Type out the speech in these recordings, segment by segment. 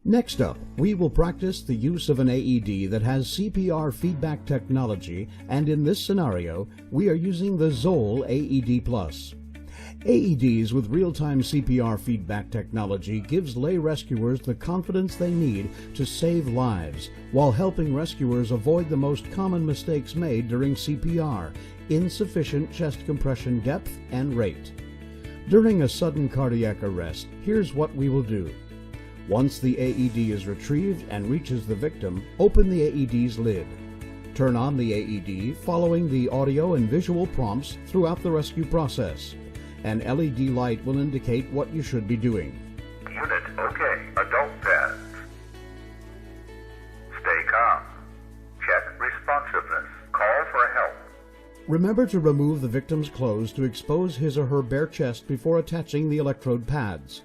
Next up, we will practice the use of an AED that has CPR feedback technology, and in this scenario, we are using the ZOLL AED Plus. AEDs with real-time CPR feedback technology gives lay rescuers the confidence they need to save lives, while helping rescuers avoid the most common mistakes made during CPR: insufficient chest compression depth and rate. During a sudden cardiac arrest, here's what we will do. Once the AED is retrieved and reaches the victim, open the AED's lid. Turn on the AED following the audio and visual prompts throughout the rescue process. An LED light will indicate what you should be doing. Unit OK. Adult pads. Stay calm. Check responsiveness. Call for help. Remember to remove the victim's clothes to expose his or her bare chest before attaching the electrode pads.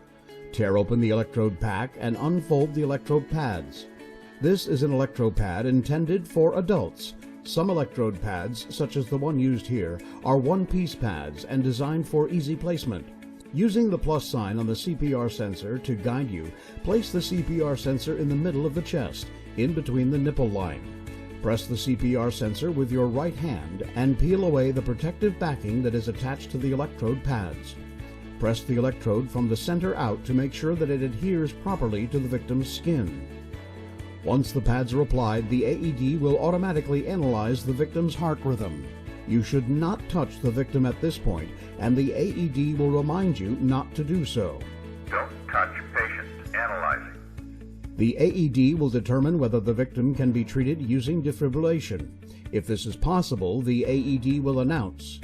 Tear open the electrode pack and unfold the electrode pads. This is an electrode pad intended for adults. Some electrode pads, such as the one used here, are one-piece pads and designed for easy placement. Using the plus sign on the CPR sensor to guide you, place the CPR sensor in the middle of the chest, in between the nipple line. Press the CPR sensor with your right hand and peel away the protective backing that is attached to the electrode pads. Press the electrode from the center out to make sure that it adheres properly to the victim's skin. Once the pads are applied, the AED will automatically analyze the victim's heart rhythm. You should not touch the victim at this point, and the AED will remind you not to do so. Don't touch patient. Analyzing. The AED will determine whether the victim can be treated using defibrillation. If this is possible, the AED will announce,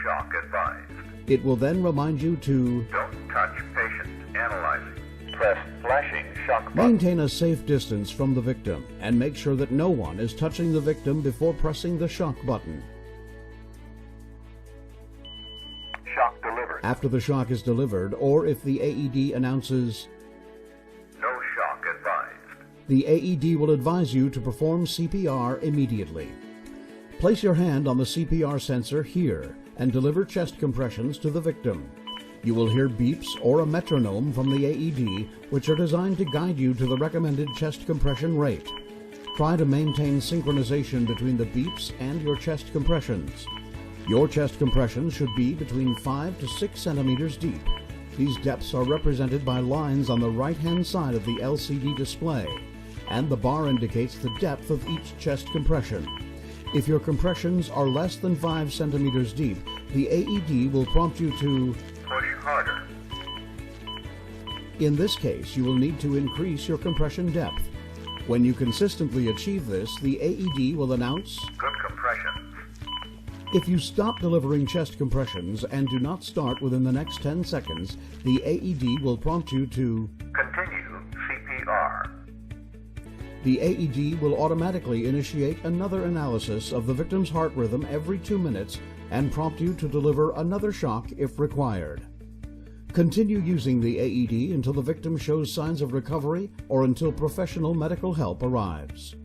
Shock advised. It will then remind you to Don't touch patient. Analyzing. Press flashing shock button. maintain a safe distance from the victim and make sure that no one is touching the victim before pressing the shock button. Shock delivered. After the shock is delivered, or if the AED announces, No shock advised. the AED will advise you to perform CPR immediately. Place your hand on the CPR sensor here and deliver chest compressions to the victim. You will hear beeps or a metronome from the AED, which are designed to guide you to the recommended chest compression rate. Try to maintain synchronization between the beeps and your chest compressions. Your chest compressions should be between 5 to 6 centimeters deep. These depths are represented by lines on the right-hand side of the LCD display, and the bar indicates the depth of each chest compression. If your compressions are less than 5 centimeters deep, the AED will prompt you to Push harder. In this case, you will need to increase your compression depth. When you consistently achieve this, the AED will announce, Good compressions. If you stop delivering chest compressions and do not start within the next 10 seconds, the AED will prompt you to Continue CPR. The AED will automatically initiate another analysis of the victim's heart rhythm every 2 minutes and prompt you to deliver another shock if required. Continue using the AED until the victim shows signs of recovery or until professional medical help arrives.